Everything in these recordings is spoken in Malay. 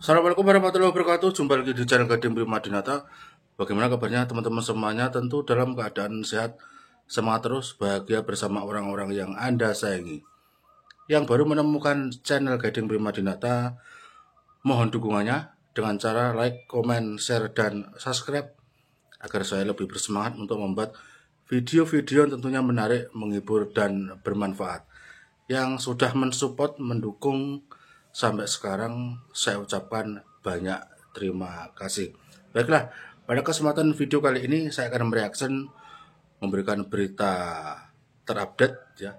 Assalamualaikum warahmatullahi wabarakatuh. Jumpa lagi di channel Gading Prima Dinata. Bagaimana kabarnya teman-teman semuanya? Tentu dalam keadaan sehat, semangat terus, bahagia bersama orang-orang yang Anda sayangi. Yang baru menemukan channel Gading Prima Dinata, mohon dukungannya dengan cara like, komen, share, dan subscribe agar saya lebih bersemangat untuk membuat video-video yang tentunya menarik, menghibur, dan bermanfaat. Yang sudah mensupport, mendukung sampai sekarang, saya ucapkan banyak terima kasih. Baiklah, pada kesempatan video kali ini saya akan mereaction, memberikan berita terupdate ya.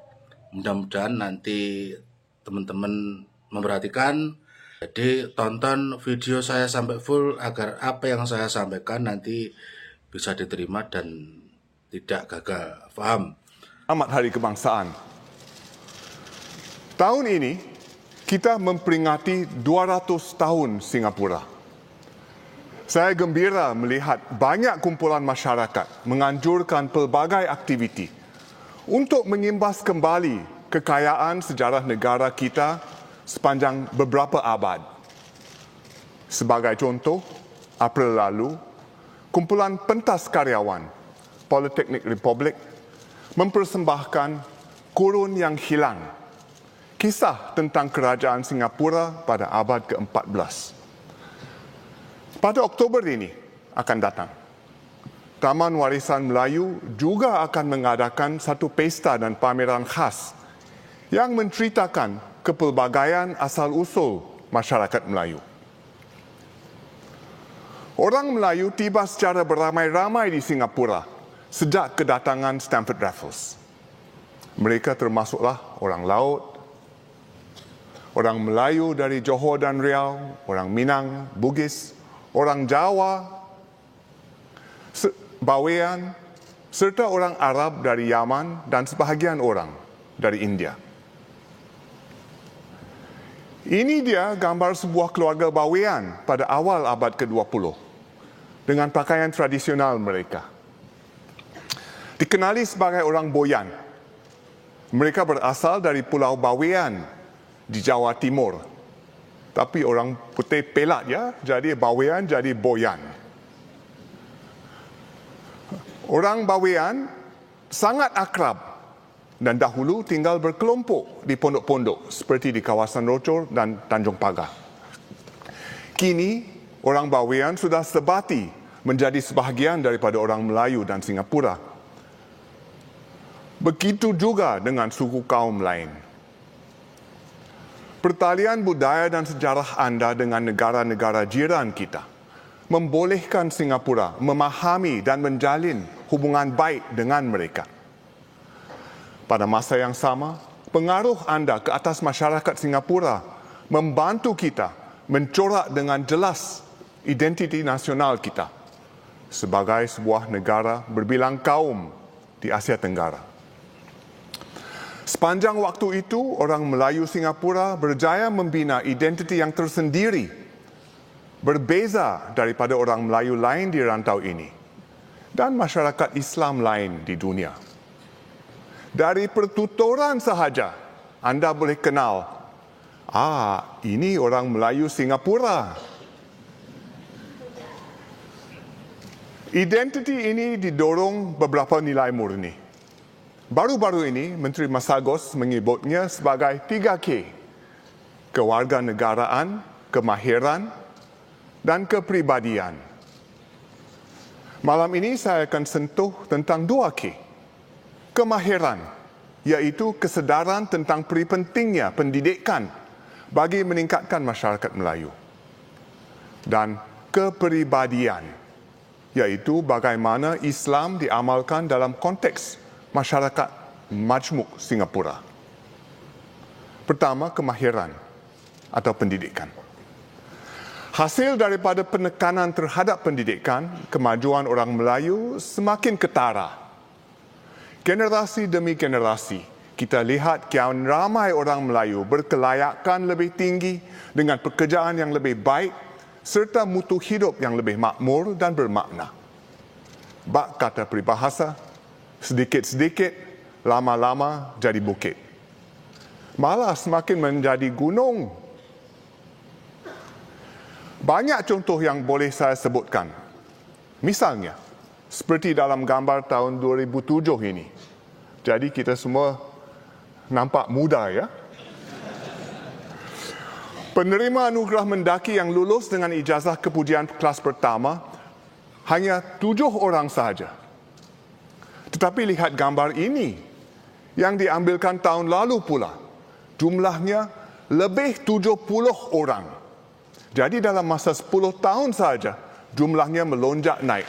Mudah-mudahan nanti teman-teman memperhatikan. Jadi tonton video saya sampai full agar apa yang saya sampaikan nanti bisa diterima dan tidak gagal paham. Selamat Hari Kebangsaan. Tahun ini kita memperingati 200 tahun Singapura. Saya gembira melihat banyak kumpulan masyarakat menganjurkan pelbagai aktiviti untuk mengimbas kembali kekayaan sejarah negara kita sepanjang beberapa abad. Sebagai contoh, April lalu, kumpulan pentas karyawan Politeknik Republik mempersembahkan Kurun yang Hilang, kisah tentang kerajaan Singapura pada abad ke-14. Pada Oktober ini akan datang, Taman Warisan Melayu juga akan mengadakan satu pesta dan pameran khas yang menceritakan kepelbagaian asal-usul masyarakat Melayu. Orang Melayu tiba secara beramai-ramai di Singapura sejak kedatangan Stamford Raffles. Mereka termasuklah orang laut, orang Melayu dari Johor dan Riau, orang Minang, Bugis, orang Jawa, Bawean, serta orang Arab dari Yaman dan sebahagian orang dari India. Ini dia gambar sebuah keluarga Bawean pada awal abad ke-20 dengan pakaian tradisional mereka. Dikenali sebagai orang Boyan. Mereka berasal dari Pulau Bawean di Jawa Timur. Tapi orang putih pelat ya, jadi Bawean jadi Boyan. Orang Bawean sangat akrab dan dahulu tinggal berkelompok di pondok-pondok seperti di kawasan Rochor dan Tanjung Pagar. Kini orang Bawean sudah sebati menjadi sebahagian daripada orang Melayu dan Singapura. Begitu juga dengan suku kaum lain. Pertalian budaya dan sejarah anda dengan negara-negara jiran kita membolehkan Singapura memahami dan menjalin hubungan baik dengan mereka. Pada masa yang sama, pengaruh anda ke atas masyarakat Singapura membantu kita mencorak dengan jelas identiti nasional kita sebagai sebuah negara berbilang kaum di Asia Tenggara. Sepanjang waktu itu, orang Melayu Singapura berjaya membina identiti yang tersendiri, berbeza daripada orang Melayu lain di rantau ini dan masyarakat Islam lain di dunia. Dari pertuturan sahaja, anda boleh kenal, ini orang Melayu Singapura. Identiti ini didorong beberapa nilai murni. Baru-baru ini, Menteri Masagos menyebutnya sebagai 3K. Kewarganegaraan, kemahiran, dan kepribadian. Malam ini saya akan sentuh tentang 2K. Kemahiran, iaitu kesedaran tentang peri pentingnya pendidikan bagi meningkatkan masyarakat Melayu. Dan kepribadian, iaitu bagaimana Islam diamalkan dalam konteks masyarakat majmuk Singapura. Pertama, kemahiran atau pendidikan. Hasil daripada penekanan terhadap pendidikan, kemajuan orang Melayu semakin ketara. Generasi demi generasi, kita lihat kian ramai orang Melayu berkelayakan lebih tinggi dengan pekerjaan yang lebih baik serta mutu hidup yang lebih makmur dan bermakna. Bak kata peribahasa, sedikit-sedikit, lama-lama jadi bukit. Malah semakin menjadi gunung. Banyak contoh yang boleh saya sebutkan. Misalnya, seperti dalam gambar tahun 2007 ini. Jadi kita semua nampak muda ya. Penerima anugerah mendaki yang lulus dengan ijazah kepujian kelas pertama hanya 7 orang sahaja. Tetapi lihat gambar ini yang diambilkan tahun lalu pula. Jumlahnya lebih 70 orang. Jadi dalam masa 10 tahun saja, jumlahnya melonjak naik.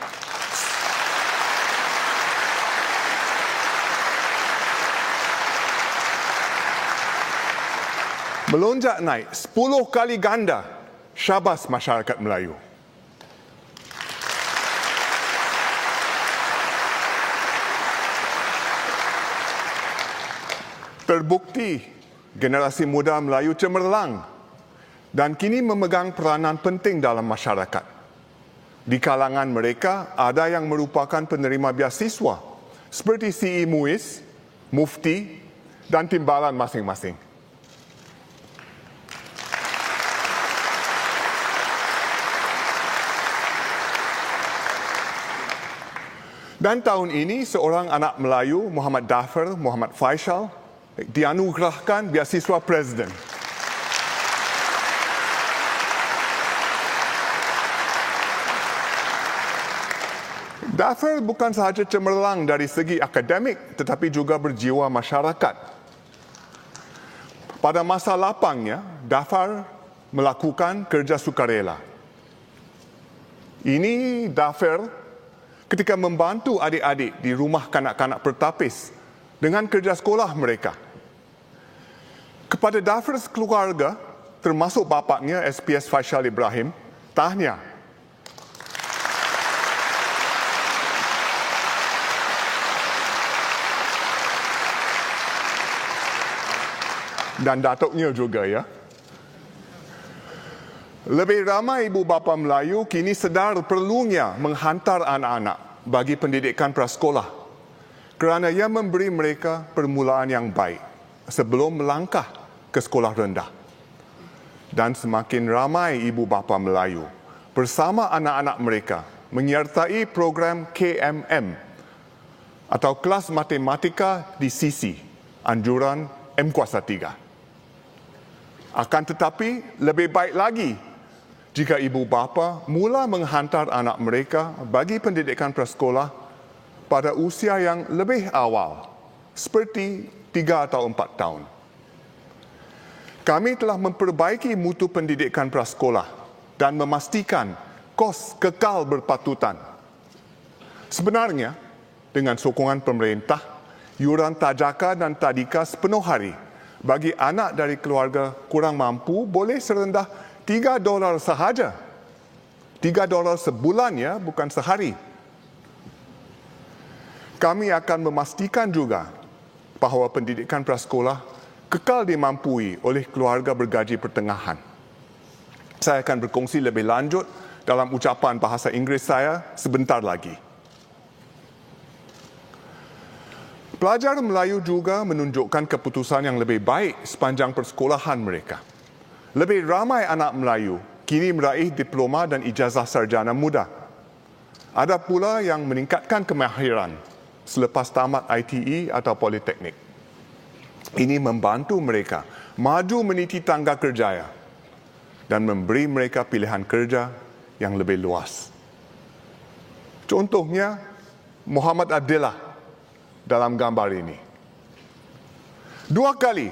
Melonjak naik 10 kali ganda. Syabas masyarakat Melayu. Terbukti generasi muda Melayu cemerlang dan kini memegang peranan penting dalam masyarakat. Di kalangan mereka ada yang merupakan penerima beasiswa seperti C.E. Muiz, Mufti dan timbalan masing-masing. Dan tahun ini seorang anak Melayu, Muhammad Dafer, Muhammad Faisal, dianugerahkan beasiswa Presiden. Dafer bukan sahaja cemerlang dari segi akademik tetapi juga berjiwa masyarakat. Pada masa lapangnya, Dafer melakukan kerja sukarela. Ini Dafer ketika membantu adik-adik di rumah kanak-kanak bertapis dengan kerja sekolah mereka. Kepada Dafer sekeluarga, termasuk bapaknya SPS Faisal Ibrahim, tahniah. Dan datuknya juga ya. Lebih ramai ibu bapa Melayu kini sedar perlunya menghantar anak-anak bagi pendidikan prasekolah kerana ia memberi mereka permulaan yang baik sebelum melangkah ke sekolah rendah. Dan semakin ramai ibu bapa Melayu bersama anak-anak mereka menyertai program KMM atau kelas matematika di sisi anjuran M+3. Akan tetapi, lebih baik lagi jika ibu bapa mula menghantar anak mereka bagi pendidikan prasekolah pada usia yang lebih awal, seperti 3 atau 4 tahun. Kami telah memperbaiki mutu pendidikan prasekolah dan memastikan kos kekal berpatutan. Sebenarnya, dengan sokongan pemerintah, yuran tajaka dan tadika sepenuh hari bagi anak dari keluarga kurang mampu boleh serendah $3 sahaja. $3 sebulan ya, bukan sehari. Kami akan memastikan juga bahawa pendidikan prasekolah kekal dimampui oleh keluarga bergaji pertengahan. Saya akan berkongsi lebih lanjut dalam ucapan bahasa Inggeris saya sebentar lagi. Pelajar Melayu juga menunjukkan keputusan yang lebih baik sepanjang persekolahan mereka. Lebih ramai anak Melayu kini meraih diploma dan ijazah sarjana muda. Ada pula yang meningkatkan kemahiran selepas tamat ITE atau politeknik. Ini membantu mereka maju meniti tangga kerjaya dan memberi mereka pilihan kerja yang lebih luas. Contohnya, Muhammad Abdillah dalam gambar ini. 2 kali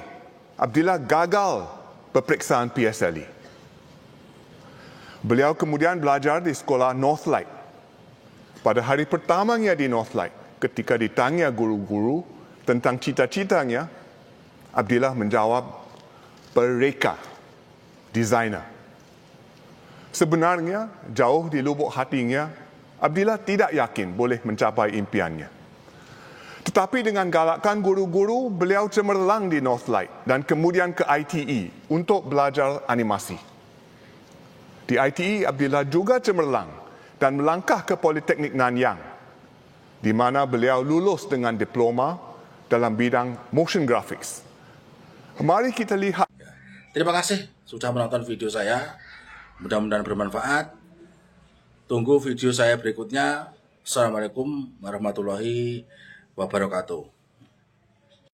Abdillah gagal peperiksaan PSLE. Beliau kemudian belajar di sekolah Northlight. Pada hari pertamanya di Northlight, ketika ditanya guru-guru tentang cita-citanya, Abdillah menjawab, pereka, desainer. Sebenarnya, jauh di lubuk hatinya, Abdillah tidak yakin boleh mencapai impiannya. Tetapi dengan galakan guru-guru, beliau cemerlang di Northlight dan kemudian ke ITE untuk belajar animasi. Di ITE, Abdillah juga cemerlang dan melangkah ke Politeknik Nanyang, di mana beliau lulus dengan diploma dalam bidang motion graphics. Mari kita lihat. Terima kasih sudah menonton video saya. Mudah-mudahan bermanfaat. Tunggu video saya berikutnya. Assalamualaikum warahmatullahi wabarakatuh.